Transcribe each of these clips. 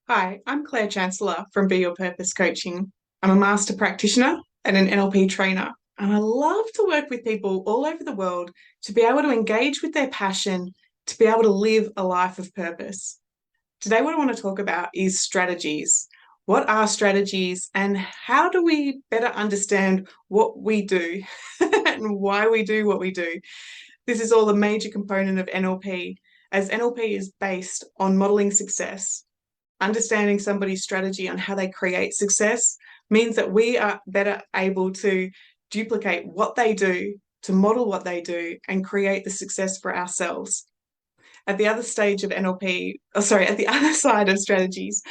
Hi, I'm Claire Chancellor from Be Your Purpose Coaching. I'm a master practitioner and an NLP trainer, and I love to work with people all over the world to be able to engage with their passion, to be able to live a life of purpose. Today, what I want to talk about is strategies. What are strategies, and how do we better understand what we do and why we do what we do? This is all a major component of NLP, as NLP is based on modeling success. Understanding somebody's strategy on how they create success means that we are better able to duplicate what they do, to model what they do, and create the success for ourselves. At the other stage of NLP, at the other side of strategies,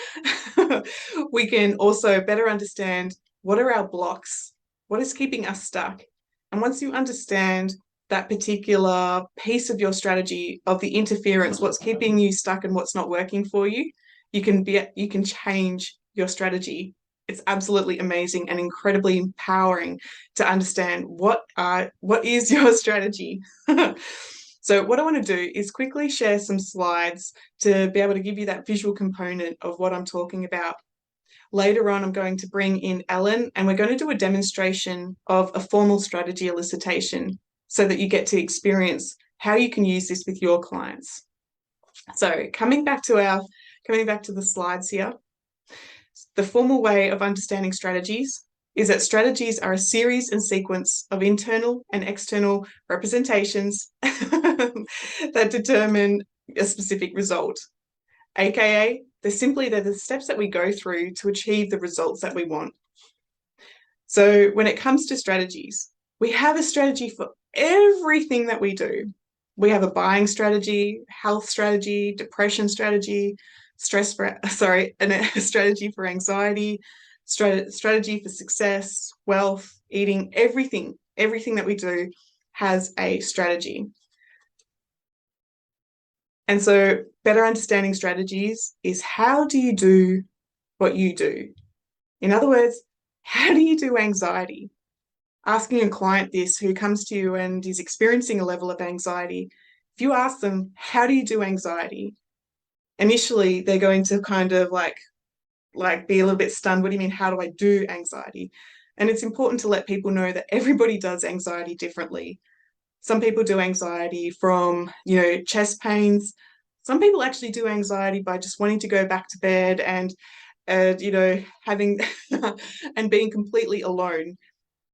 we can also better understand what are our blocks, what is keeping us stuck. And once you understand that particular piece of your strategy, of the interference, what's keeping you stuck and what's not working for you, you can change your strategy. It's absolutely amazing and incredibly empowering to understand what is your strategy. So what I want to do is quickly share some slides to be able to give you that visual component of what I'm talking about. Later on, I'm going to bring in Ellen, and we're going to do a demonstration of a formal strategy elicitation so that you get to experience how you can use this with your clients. So coming back to the slides here, the formal way of understanding strategies is that strategies are a series and sequence of internal and external representations that determine a specific result. AKA, they're the steps that we go through to achieve the results that we want. So when it comes to strategies, we have a strategy for everything that we do. We have a buying strategy, health strategy, depression strategy, and a strategy for anxiety, strategy for success, wealth, eating, everything that we do has a strategy. And so better understanding strategies is, how do you do what you do? In other words, how do you do anxiety? Asking a client this who comes to you and is experiencing a level of anxiety, if you ask them, how do you do anxiety? Initially, they're going to kind of like be a little bit stunned. What do you mean, how do I do anxiety? And it's important to let people know that everybody does anxiety differently. Some people do anxiety from, chest pains. Some people actually do anxiety by just wanting to go back to bed and having and being completely alone.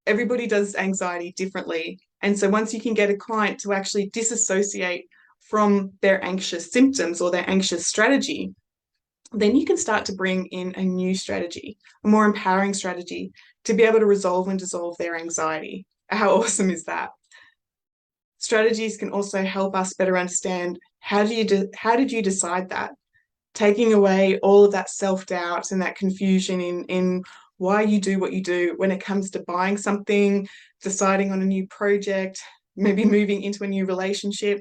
Everybody does anxiety differently. And so once you can get a client to actually disassociate from their anxious symptoms or their anxious strategy, then you can start to bring in a new strategy, a more empowering strategy to be able to resolve and dissolve their anxiety. How awesome is that? Strategies can also help us better understand, how did you decide that? Taking away all of that self-doubt and that confusion in why you do what you do when it comes to buying something, deciding on a new project, maybe moving into a new relationship.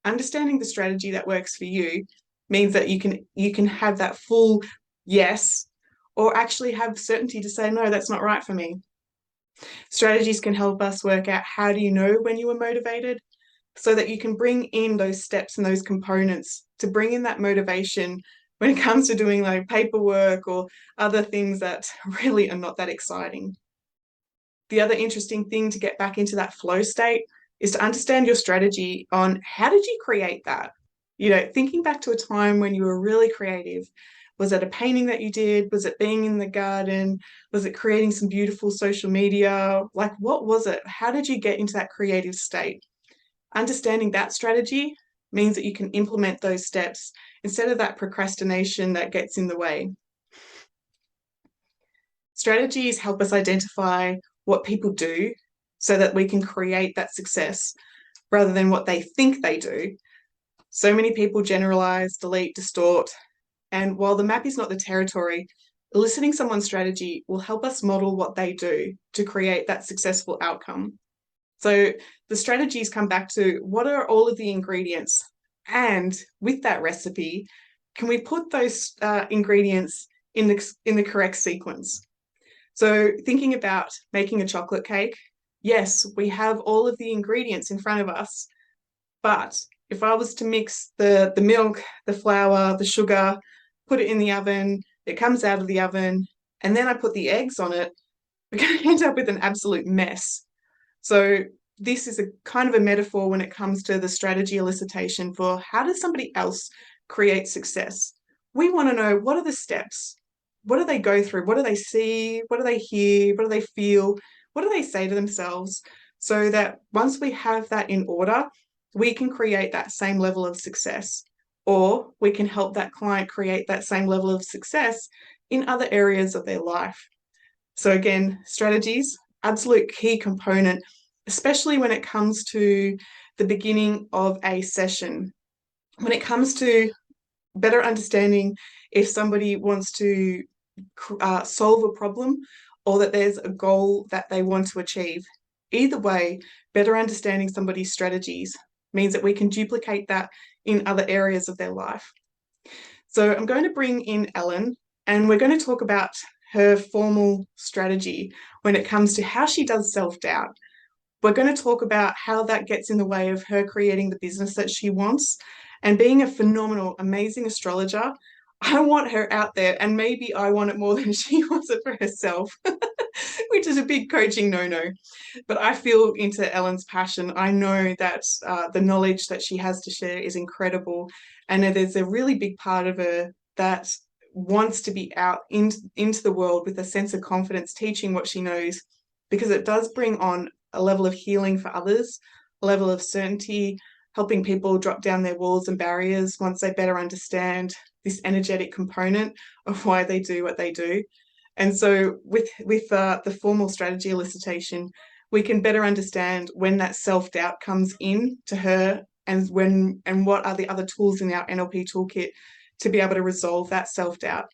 Understanding the strategy that works for you means that you can have that full yes, or actually have certainty to say, no, that's not right for me. Strategies can help us work out, how do you know when you are motivated, so that you can bring in those steps and those components to bring in that motivation when it comes to doing like paperwork or other things that really are not that exciting. The other interesting thing to get back into that flow state is to understand your strategy on, how did you create that? Thinking back to a time when you were really creative. Was it a painting that you did? Was it being in the garden? Was it creating some beautiful social media? Like, what was it? How did you get into that creative state? Understanding that strategy means that you can implement those steps instead of that procrastination that gets in the way. Strategies help us identify what people do so that we can create that success rather than what they think they do. So many people generalize, delete, distort, and while the map is not the territory, eliciting someone's strategy will help us model what they do to create that successful outcome. So the strategies come back to, what are all of the ingredients? And with that recipe, can we put those ingredients in the correct sequence? So thinking about making a chocolate cake, yes, we have all of the ingredients in front of us, but if I was to mix the milk, the flour, the sugar, put it in the oven, it comes out of the oven, and then I put the eggs on it, we're going to end up with an absolute mess. So this is a kind of a metaphor when it comes to the strategy elicitation for how does somebody else create success? We want to know, what are the steps? What do they go through? What do they see? What do they hear? What do they feel? What do they say to themselves? So that once we have that in order, we can create that same level of success, or we can help that client create that same level of success in other areas of their life. So again, strategies, absolute key component, especially when it comes to the beginning of a session. When it comes to better understanding if somebody wants to solve a problem or that there's a goal that they want to achieve. Either way, better understanding somebody's strategies means that we can duplicate that in other areas of their life. So I'm going to bring in Ellen, and we're going to talk about her formal strategy when it comes to how she does self-doubt. We're going to talk about how that gets in the way of her creating the business that she wants and being a phenomenal, amazing astrologer. I want her out there, and maybe I want it more than she wants it for herself, which is a big coaching no-no. But I feel into Ellen's passion. I know that the knowledge that she has to share is incredible, and there's a really big part of her that wants to be out into the world with a sense of confidence, teaching what she knows, because it does bring on a level of healing for others, a level of certainty, helping people drop down their walls and barriers once they better understand this energetic component of why they do what they do. And so with the formal strategy elicitation, we can better understand when that self-doubt comes in to her, and what are the other tools in our NLP toolkit to be able to resolve that self-doubt,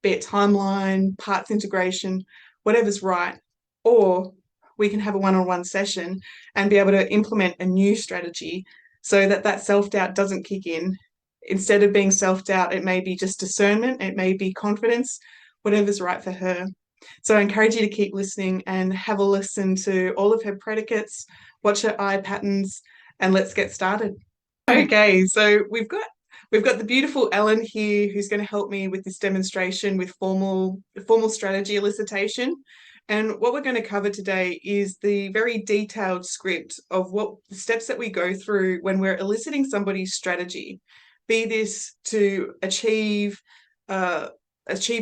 be it timeline, parts integration, whatever's right. Or we can have a one-on-one session and be able to implement a new strategy so that that self-doubt doesn't kick in. Instead of being self-doubt, it may be just discernment, it may be confidence, whatever's right for her. So I encourage you to keep listening and have a listen to all of her predicates, watch her eye patterns, and let's get started. Okay, so we've got the beautiful Ellen here who's going to help me with this demonstration with formal strategy elicitation. And what we're going to cover today is the very detailed script of what the steps that we go through when we're eliciting somebody's strategy, be this to achieve a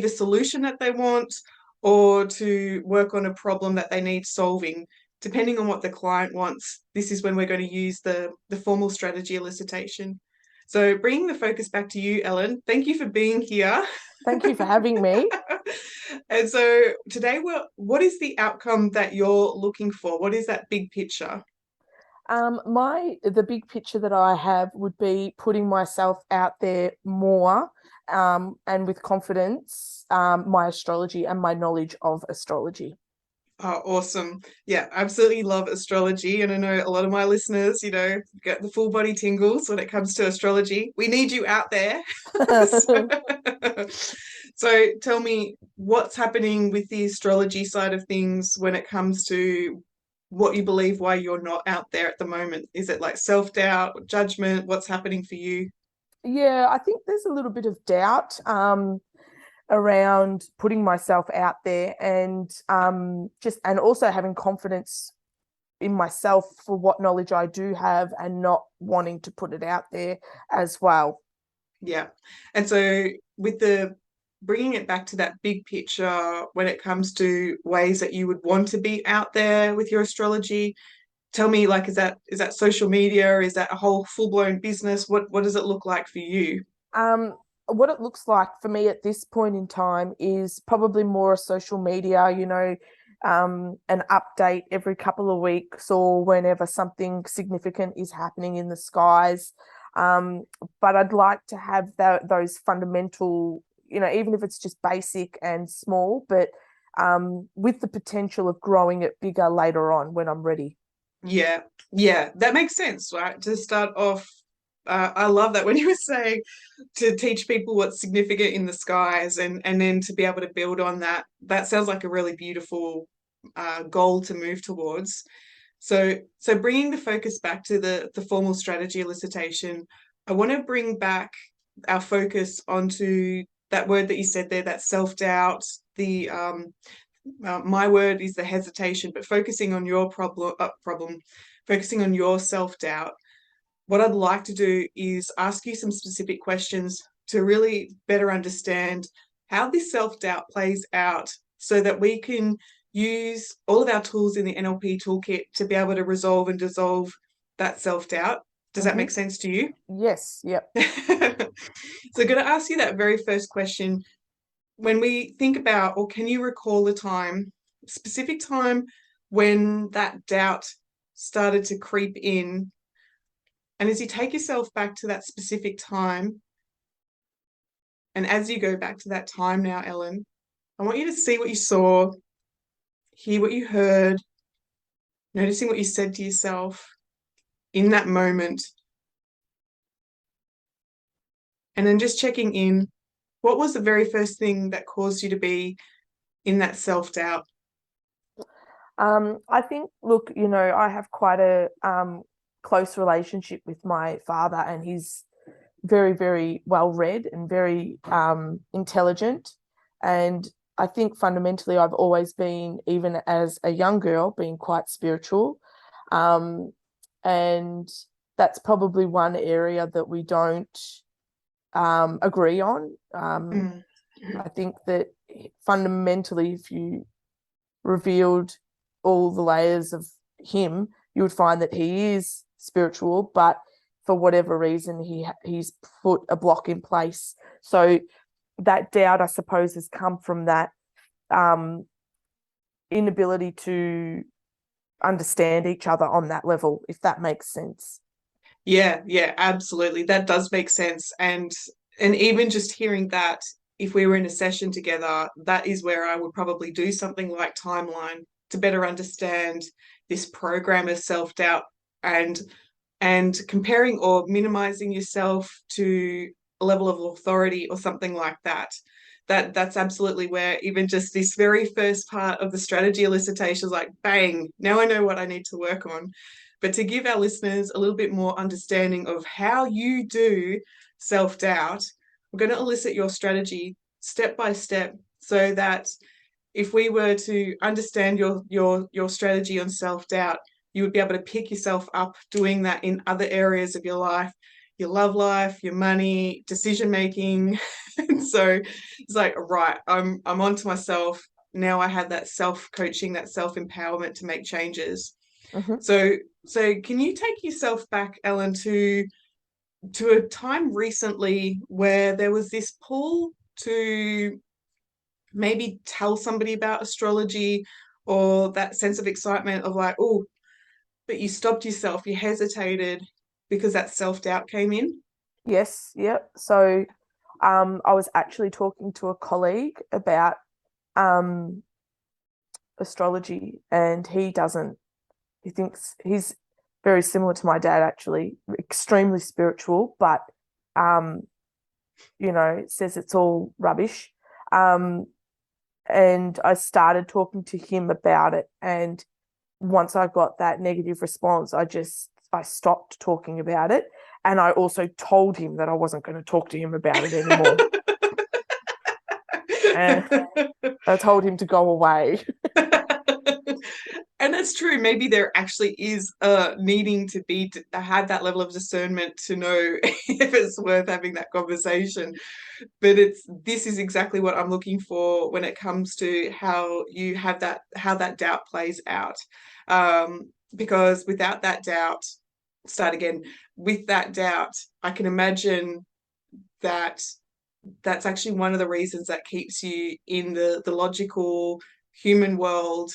solution that they want or to work on a problem that they need solving. Depending on what the client wants, this is when we're going to use the formal strategy elicitation. So bringing the focus back to you, Ellen, thank you for being here. Thank you for having me. And so today, what is the outcome that you're looking for? What is that big picture? The big picture that I have would be putting myself out there more, and with confidence, my astrology and my knowledge of astrology. Oh, awesome. Yeah, absolutely love astrology. And I know a lot of my listeners, get the full body tingles when it comes to astrology. We need you out there. so, so tell me what's happening with the astrology side of things when it comes to what you believe why you're not out there at the moment. Is it like self-doubt, judgment? What's happening for you? Yeah, I think there's a little bit of doubt around putting myself out there, and also having confidence in myself for what knowledge I do have and not wanting to put it out there as well. Yeah. And so with the bringing it back to that big picture when it comes to ways that you would want to be out there with your astrology, tell me, like, is that social media? Is that a whole full-blown business? What does it look like for you? Um, what it looks like for me at this point in time is probably more social media, an update every couple of weeks or whenever something significant is happening in the skies. But I'd like to have those fundamental, even if it's just basic and small, but with the potential of growing it bigger later on when I'm ready. Yeah, yeah, that makes sense, right? To start off, I love that when you were saying to teach people what's significant in the skies and then to be able to build on that. That sounds like a really beautiful goal to move towards. So bringing the focus back to the formal strategy elicitation, I want to bring back our focus onto that word that you said there, that self-doubt, the my word is the hesitation, but focusing on your problem, focusing on your self-doubt. What I'd like to do is ask you some specific questions to really better understand how this self-doubt plays out so that we can use all of our tools in the NLP toolkit to be able to resolve and dissolve that self-doubt. Does that make sense to you? Yes, yep. So I'm going to ask you that very first question. When we think about, or can you recall a time, specific time when that doubt started to creep in? And as you take yourself back to that specific time, and as you go back to that time now, Ellen, I want you to see what you saw, hear what you heard, noticing what you said to yourself in that moment, and then just checking in. What was the very first thing that caused you to be in that self-doubt? I think, look, I have quite a close relationship with my father, and he's very, very well read and very intelligent. And I think fundamentally, I've always been, even as a young girl, been quite spiritual. And that's probably one area that we don't agree on. I think that fundamentally, if you revealed all the layers of him, you would find that he is spiritual, but for whatever reason, he's put a block in place. So that doubt, I suppose, has come from that inability to understand each other on that level, if that makes sense. Yeah, absolutely. That does make sense. And even just hearing that, if we were in a session together, that is where I would probably do something like timeline to better understand this program of self-doubt and comparing or minimizing yourself to a level of authority or something like that. That's absolutely where even just this very first part of the strategy elicitation is like, bang, now I know what I need to work on. But to give our listeners a little bit more understanding of how you do self-doubt, we're going to elicit your strategy step by step so that if we were to understand your strategy on self-doubt, you would be able to pick yourself up doing that in other areas of your life, your love life, your money, decision making. And so it's like, right, I'm onto myself. Now I have that self-coaching, that self-empowerment to make changes. Mm-hmm. So can you take yourself back, Ellen, to a time recently where there was this pull to maybe tell somebody about astrology, or that sense of excitement of like, oh, but you stopped yourself, you hesitated because that self-doubt came in? Yes, yep. So I was actually talking to a colleague about um, astrology, and he thinks he's very similar to my dad, actually, extremely spiritual, but um, says it's all rubbish. Um, and I started talking to him about it. And once I got that negative response, I stopped talking about it. And I also told him that I wasn't going to talk to him about it anymore. And I told him to go away. And that's true. Maybe there actually is needing to be to have that level of discernment to know if it's worth having that conversation. But this is exactly what I'm looking for when it comes to how you have that, how that doubt plays out. Because without that doubt, start again. With that doubt, I can imagine that that's actually one of the reasons that keeps you in the logical human world,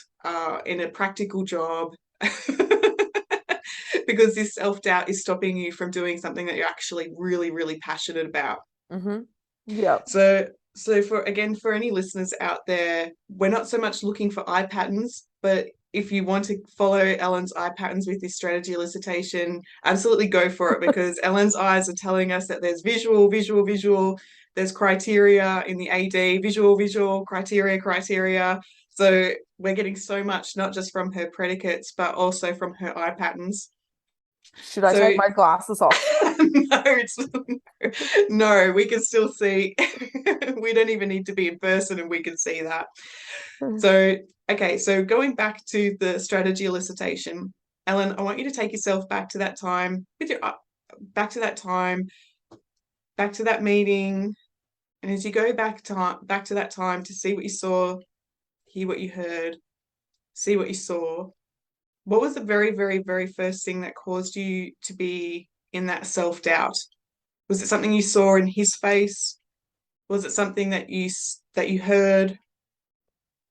in a practical job. Because this self-doubt is stopping you from doing something that you're actually really, really passionate about. Mm-hmm. Yeah. So for any listeners out there, we're not so much looking for eye patterns, but if you want to follow Ellen's eye patterns with this strategy elicitation, absolutely go for it, because Ellen's eyes are telling us that there's visual, visual, visual, there's criteria in the AD, visual, visual, criteria, criteria. So we're getting so much, not just from her predicates, but also from her eye patterns. Should I So take my glasses off? no, no, we can still see. We don't even need to be in person and we can see that. Mm. So, okay, so going back to the strategy elicitation, Ellen, I want you to take yourself back to that time with your back to that time, back to that meeting, and as you go back to that time to see what you saw, hear what you heard, see what you saw, what was the very, very, very first thing that caused you to be in that self-doubt? Was it something you saw in his face? Was it something that you heard?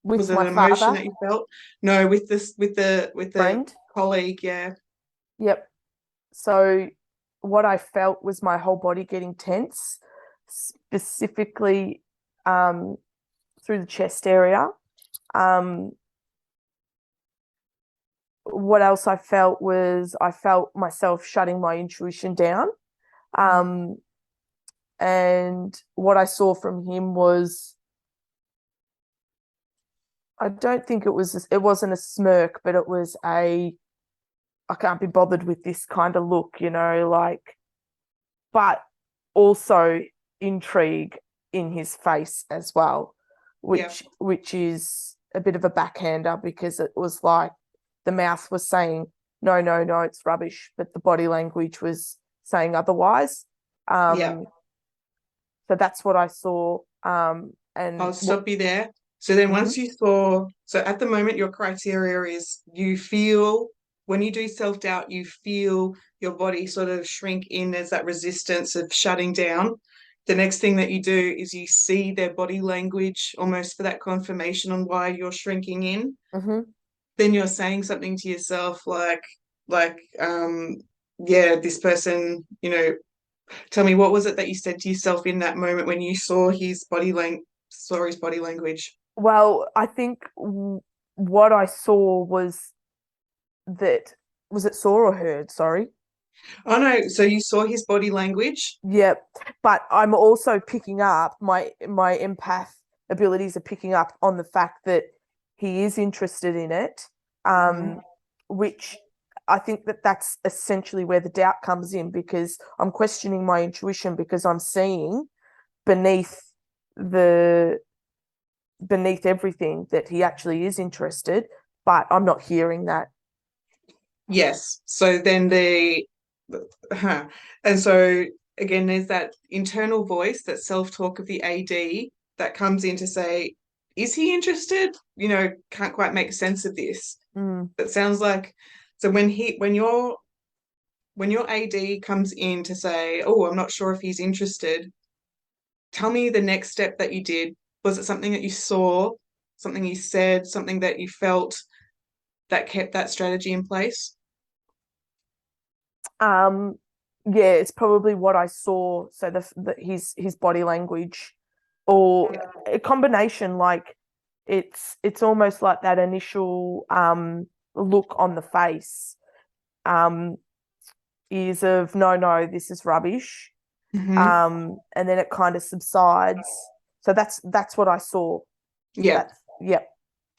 Was With it my an emotion father, that you felt? No, with this with the friend. colleague, yeah. Yep. So what I felt was my whole body getting tense, specifically um, through the chest area. Um, what else I felt was I felt myself shutting my intuition down. Um, and what I saw from him was, I don't think it wasn't a smirk, but it was I can't be bothered with this kind of look, like, but also intrigue in his face as well, Yeah. which is a bit of a backhander because it was like the mouth was saying no, no, no, it's rubbish, but the body language was saying otherwise. Yeah. So that's what I saw. I'll And what? stop you there. So then Mhm. once you saw, so at the moment, your criteria is you feel, when you do self-doubt, you feel your body sort of shrink in. There's that resistance of shutting down. The next thing that you do is you see their body language almost for that confirmation on why you're shrinking in. Mhm. Then you're saying something to yourself like, yeah, this person, tell me, what was it that you said to yourself in that moment when you saw his body language? Well, I think what I saw was that, was it saw or heard? Sorry. Oh no, so you saw his body language? Yep. But I'm also picking up my empath abilities are picking up on the fact that he is interested in it, Mhm. which I think that that's essentially where the doubt comes in because I'm questioning my intuition because I'm seeing beneath the beneath everything that he actually is interested, but I'm not hearing that. Yes. So then huh. And so again, there's that internal voice, that self-talk of the AD that comes in to say, is he interested? Can't quite make sense of this. Mm. That sounds like, so when your AD comes in to say, oh, I'm not sure if he's interested, tell me the next step that you did. Was it something that you saw, something you said, something that you felt that kept that strategy in place? Um, yeah, it's probably what I saw. So his body language, or Yeah. a combination. Like it's almost like that initial look on the face um, is of no, no, this is rubbish, Mm-hmm. and then it kind of subsides. So that's what I saw. Yeah. That's Yep.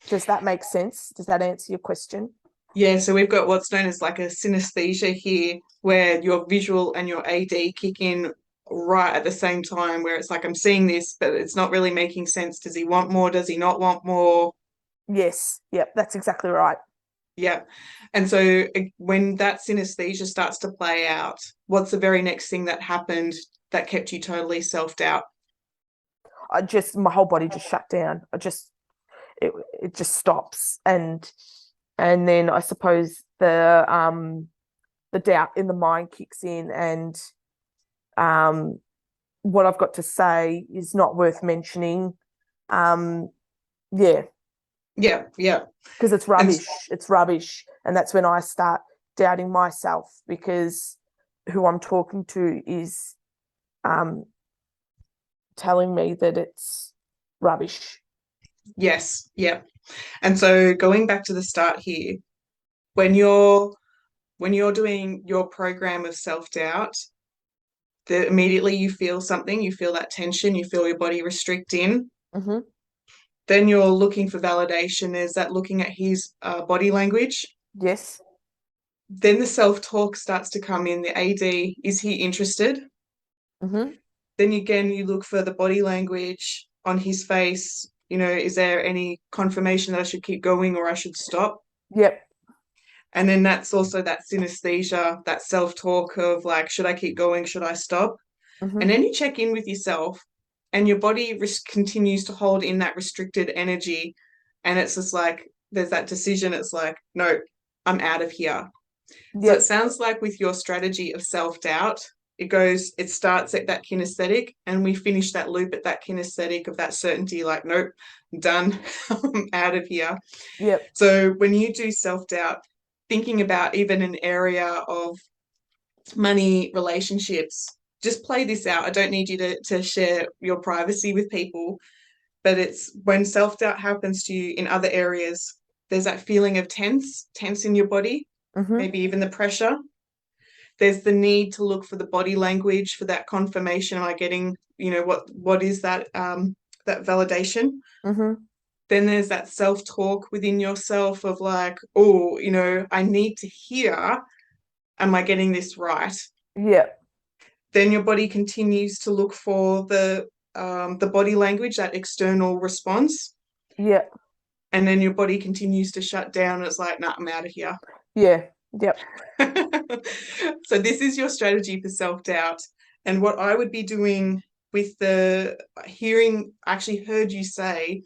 Does that make sense? Does that answer your question? Yeah. So we've got what's known as like a synesthesia here, where your visual and your AD kick in right at the same time, where it's like, I'm seeing this, but it's not really making sense. Does he want more? Does he not want more? Yes. Yep. That's exactly right. Yeah. And so when that synesthesia starts to play out, what's the very next thing that happened that kept you totally self-doubt? My whole body just shut down. It just stops, and then I suppose the doubt in the mind kicks in, and um what I've got to say is not worth mentioning. Um yeah, Yeah, yeah. because it's And rubbish. It's rubbish, and that's when I start doubting myself because who I'm talking to is um telling me that it's rubbish. yes, yeah. And so going back to the start here, when you're doing your program of self-doubt, that immediately you feel something, you feel that tension, you feel your body restrict in. Mm-hmm. Then you're looking for validation. There's that looking at his body language. Yes. Then the self-talk starts to come in. The AD, is he interested? Mm-hmm. Then again, you look for the body language on his face. Is there any confirmation that I should keep going or I should stop? Yep. And then that's also that synesthesia, that self-talk of like, should I keep going? Should I stop? And Mm-hmm. then you check in with yourself, and your body continues to hold in that restricted energy. And it's just like, there's that decision. It's like, no, I'm out of here. So it Yep. sounds like with your strategy of self-doubt, it starts at that kinesthetic, and we finish that loop at that kinesthetic of that certainty, like, nope, I'm done, I'm out of here. Yep. So when you do self-doubt, thinking about even an area of money, relationships, just play this out. I don't need you to share your privacy with people, but it's when self-doubt happens to you in other areas, there's that feeling of tense in your body, Mm-hmm. maybe even the pressure. There's the need to look for the body language for that confirmation. Am I getting, what is that validation? Mm-hmm. Then there's that self-talk within yourself of like, oh, I need to hear, am I getting this right? Yep. Then your body continues to look for the body language, that external response. Yep. And then your body continues to shut down. And it's like, nah, I'm out of here. Yeah. Yep. So this is your strategy for self-doubt. And what I would be doing with the hearing, I actually heard you say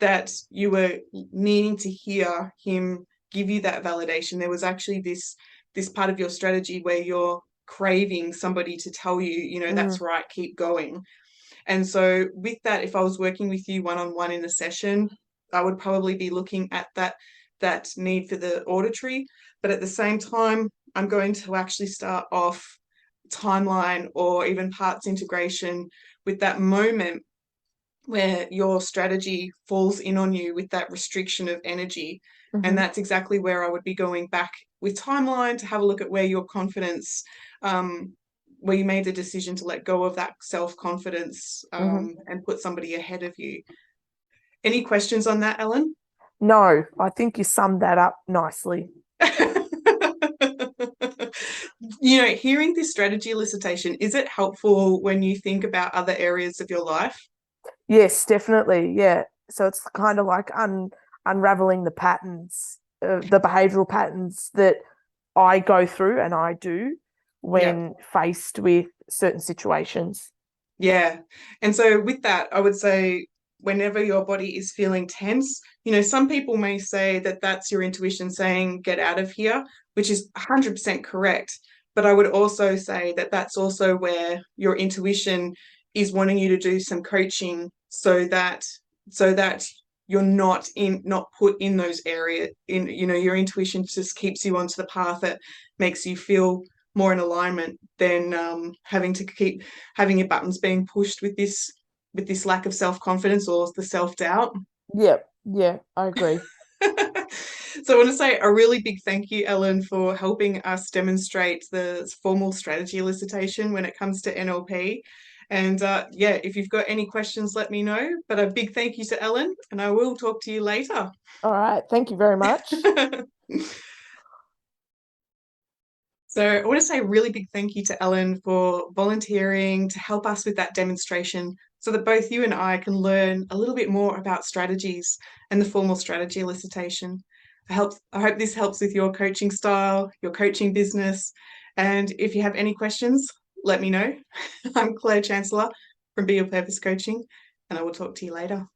that you were needing to hear him give you that validation. There was actually this part of your strategy where you're craving somebody to tell you, that's Mm. right, keep going. And so with that, if I was working with you one-on-one in a session, I would probably be looking at that need for the auditory. But at the same time, I'm going to actually start off timeline or even parts integration with that moment where your strategy falls in on you with that restriction of energy. And Mm-hmm. that's exactly where I would be going back with timeline to have a look at where your confidence, where you made the decision to let go of that self-confidence, Mm-hmm. and put somebody ahead of you. Any questions on that, Ellen? No, I think you summed that up nicely. Hearing this strategy elicitation, is it helpful when you think about other areas of your life? Yes, definitely. Yeah. So it's kind of like unraveling the patterns, the behavioral patterns that I go through and I do Yeah. when faced with certain situations. Yeah. And so with that, I would say whenever your body is feeling tense, some people may say that that's your intuition saying, get out of here, which is 100% correct. But I would also say that that's also where your intuition is wanting you to do some coaching so that you're not put in those areas your intuition just keeps you onto the path that makes you feel more in alignment than having to keep having your buttons being pushed with this lack of self-confidence or the self-doubt. Yep. Yeah, I agree. So I want to say a really big thank you, Ellen, for helping us demonstrate the formal strategy elicitation when it comes to NLP. And yeah, if you've got any questions, let me know. But a big thank you to Ellen, and I will talk to you later. All right. Thank you very much. So I want to say a really big thank you to Ellen for volunteering to help us with that demonstration so that both you and I can learn a little bit more about strategies and the formal strategy elicitation. I hope this helps with your coaching style, your coaching business. And if you have any questions, let me know. I'm Claire Chancellor from Be Your Purpose Coaching, and I will talk to you later.